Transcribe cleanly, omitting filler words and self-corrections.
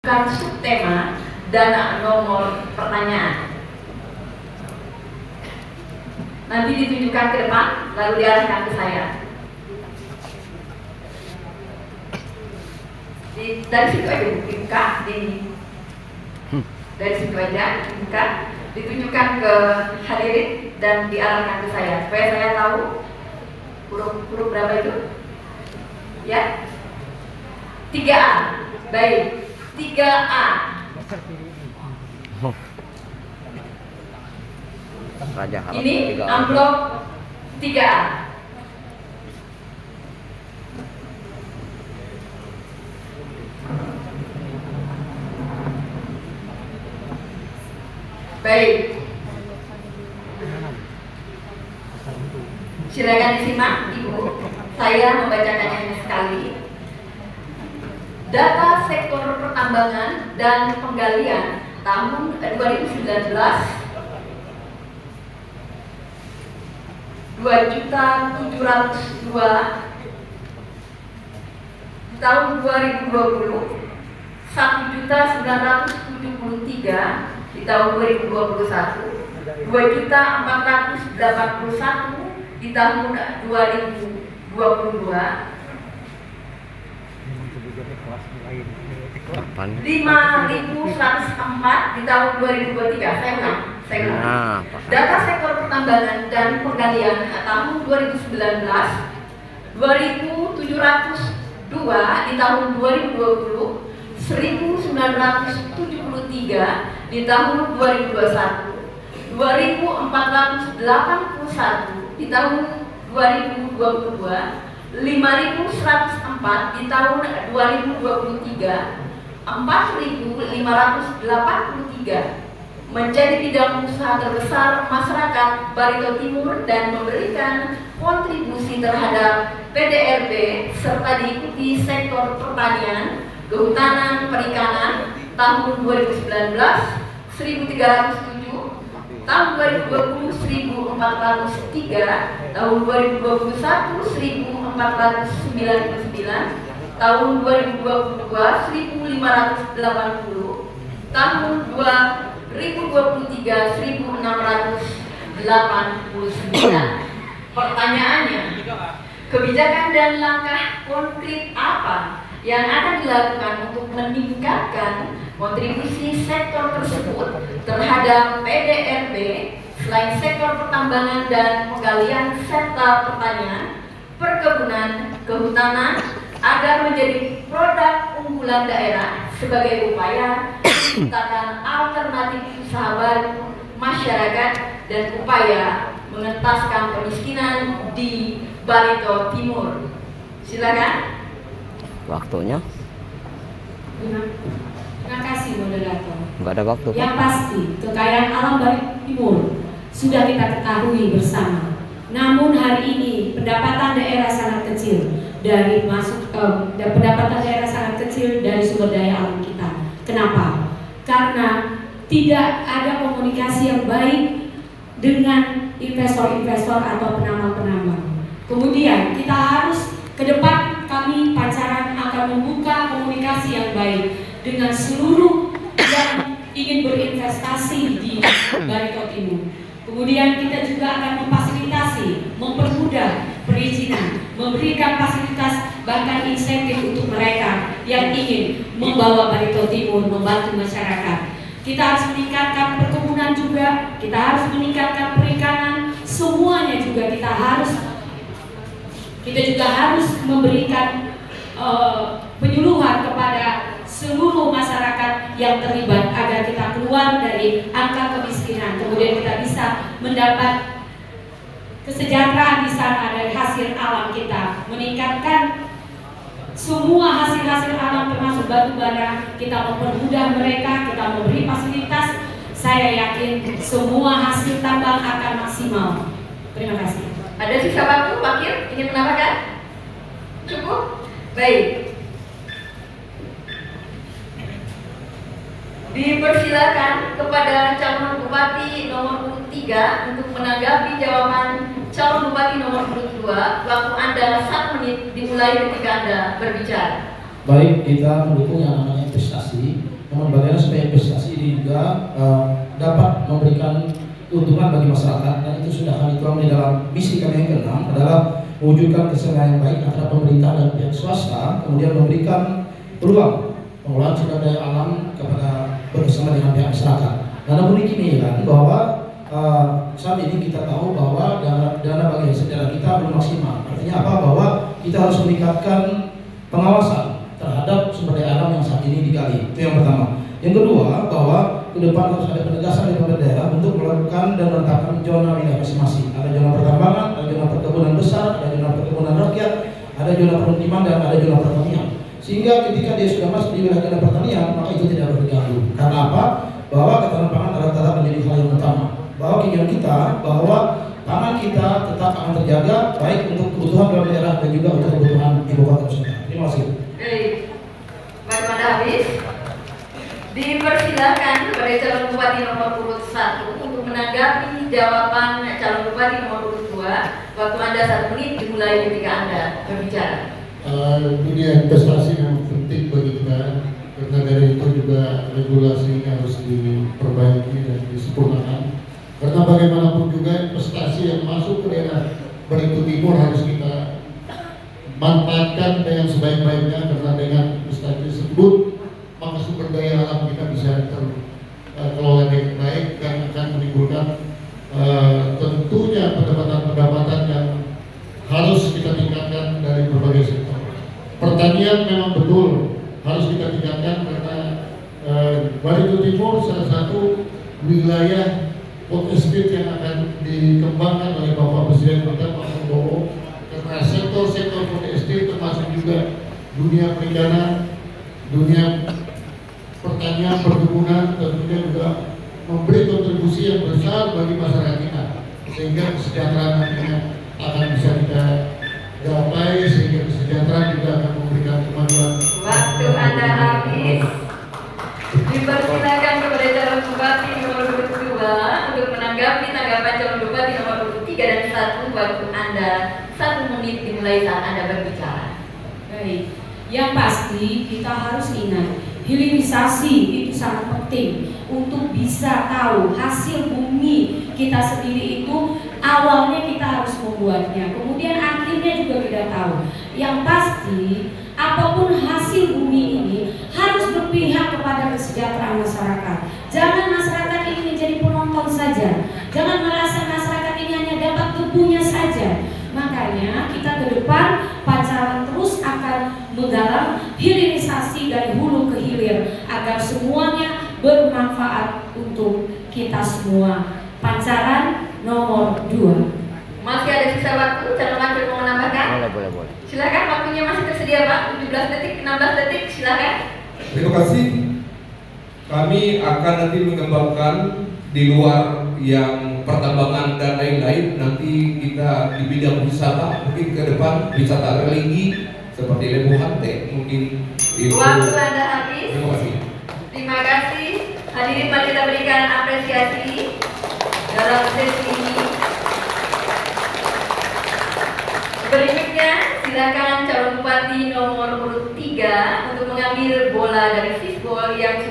Bukan subtema dan nomor pertanyaan. Nanti ditunjukkan ke depan, lalu diarahkan ke saya. Dari situ aja dibuka, dari situ aja dibuka, ditunjukkan ke hadirin dan diarahkan ke saya supaya saya tahu huruf berapa itu. Ya, 3A. Baik, 3A. Ini amplop 3A. Baik, silakan disimak Ibu. Saya membacakannya sekali. Data sektor pertambangan dan penggalian tahun 2019 2.702, tahun 2020 1.973, di tahun 2021 2.481, di tahun 2022 5.104, di tahun 2023. Saya ulang. Data sektor pertambangan dan penggalian tahun 2019 2.702, di tahun 2020 1.973, di tahun 2021 2.481, di tahun 2022 5.104, di tahun 2023 4.583, menjadi bidang usaha terbesar masyarakat Barito Timur dan memberikan kontribusi terhadap PDRB serta diikuti sektor pertanian, kehutanan, perikanan tahun 2019 1.307, tahun 2020 1.403, tahun 2021 1.499, tahun 2022 1.580, tahun 2023 1.689. Pertanyaannya, kebijakan dan langkah konkret apa yang akan dilakukan untuk meningkatkan kontribusi sektor tersebut terhadap PDRB selain sektor pertambangan dan penggalian serta pertanian, perkebunan, kehutanan, agar menjadi produk unggulan daerah sebagai upaya menciptakan alternatif usaha baru masyarakat dan upaya mengentaskan kemiskinan di Barito Timur. Silakan. Waktunya. Terima kasih moderator. Nggak ada waktu. Yang pasti kekayaan alam Barito Timur sudah kita ketahui bersama. Namun hari ini pendapatan daerah sangat kecil dari pendapatan daerah sangat kecil dari sumber daya alam kita. Kenapa? Karena tidak ada komunikasi yang baik dengan investor-investor atau penambang-penambang. Kemudian kita harus ke depan, kami Pacaran akan membuka komunikasi yang baik dengan seluruh yang ingin berinvestasi di Barito Timur. Kemudian kita juga akan memfasilitasi, mempermudah perizinan, memberikan fasilitas bahkan insentif untuk mereka yang ingin membawa Barito Timur membantu masyarakat. Kita harus meningkatkan perkebunan juga, kita harus meningkatkan perikanan, semuanya juga kita juga harus memberikan penyuluhan kepada seluruh masyarakat yang terlibat agar kita keluar dari angka kemiskinan, kemudian kita bisa mendapat kesejahteraan di sana dari hasil alam kita, meningkatkan semua hasil-hasil alam termasuk batu bara, kita mempermudah mereka, kita memberi fasilitas. Saya yakin semua hasil tambang akan maksimal. Terima kasih. Ada sisa waktu, Wakil ingin menambahkan? Cukup? Baik. Dipersilakan kepada calon bupati nomor urut 3 untuk menanggapi jawaban calon bupati nomor urut 2. Waktu Anda 1 menit dimulai ketika Anda berbicara. Baik, kita mendukung yang namanya investasi namun bagaimana supaya investasi ini juga dapat memberikan keuntungan bagi masyarakat, dan itu sudah kami tuang di dalam misi kami yang keenam adalah mewujudkan kesenjangan yang baik antara pemerintah dan pihak swasta, kemudian memberikan peluang pengelolaan sumber daya alam kepada bersama dengan pihak masyarakat. Dan namun ini kan bahwa saat ini kita tahu bahwa dana bagi sejarah kita belum maksimal. Artinya apa? Bahwa kita harus meningkatkan pengawasan terhadap sumber daya alam yang saat ini digali. Itu yang pertama. Yang kedua, bahwa ke depan harus ada penegasan dari pemerintah daerah untuk melakukan dan menetapkan zona wilayah masing-masing. Ada zona pertambangan, ada zona perkebunan besar, ada zona perkebunan rakyat, ada zona permukiman, dan ada zona pertanian. Sehingga ketika dia sudah masuk di wilayah zona pertanian, maka itu tidak harus diganggu. Karena apa? Bahwa ketahanan pangan rata-rata menjadi hal yang utama. Bahwa keinginan kita, bahwa pangan kita tetap akan terjaga baik untuk kebutuhan daerah dan juga untuk kebutuhan ibu kota Nusantara. Terima kasih. Pada habis. Dipersilahkan kepada calon bupati nomor urut 1 untuk menanggapi jawaban calon bupati nomor urut 2. Waktu Anda 1 menit dimulai ketika Anda berbicara. Dunia investasi yang penting bagi kita, karena dari itu juga regulasi harus diperbaiki dan disempurnakan. Karena bagaimanapun juga investasi yang masuk ke daerah Barito Timur harus kita manfaatkan dengan sebaik-baiknya, karena dengan investasi tersebut maka sumber daya alam kita bisa terkelola dengan baik dan akan menimbulkan tentunya pendapatan-pendapatan yang harus kita tingkatkan dari berbagai sektor. Pertanian memang betul harus kita tingkatkan, karena Barito Timur salah satu wilayah pot estate yang akan dikembangkan oleh Bapak Presiden kita Pak Prabowo, karena sektor-sektor pot estate termasuk juga dunia perikanan, dunia pertanian, perkebunan, tentunya juga memberi kontribusi yang besar bagi masyarakat kita, sehingga kesejahteraan nantinya akan bisa kita gapai, sehingga kesejahteraan juga akan memberikan kemajuan. Waktu Anda habis. Dipersilakan kepada calon bupati nomor urut 2 untuk menanggapi tanggapan calon bupati nomor urut 3 dan 1. Waktu Anda 1 menit dimulai saat Anda berbicara. Baik, yang pasti kita harus ingat hilirisasi itu sangat penting untuk bisa tahu hasil bumi kita sendiri itu awalnya kita harus membuatnya, kemudian akhirnya juga kita tahu. Yang pasti apapun hasil bumi ini harus berpihak kepada kesejahteraan masyarakat. Jangan masyarakat ini menjadi penonton saja, jangan merasa masyarakat ini hanya dapat kebunya saja. Makanya kita ke depan Pancaran terus akan menggalang hilirisasi dari hulu ke hilir agar semuanya bermanfaat untuk kita semua. Pancaran nomor 2. Masih ada sisa waktu, calon wakil mau menambahkan? Boleh. Silakan, waktunya masih tersedia Pak, 17 detik, 16 detik, silakan. Terima kasih. Kami akan nanti mengembangkan di luar yang pertambangan dan lain-lain. Nanti kita di bidang wisata, mungkin ke depan wisata religi seperti Lebu Hante, mungkin itu. Waktu Anda habis. Terima kasih. Terima kasih. Hadirin, mari kita berikan apresiasi dalam sesi ini. Berikutnya, silakan calon bupati nomor urut 3 untuk mengambil bola dari fishball yang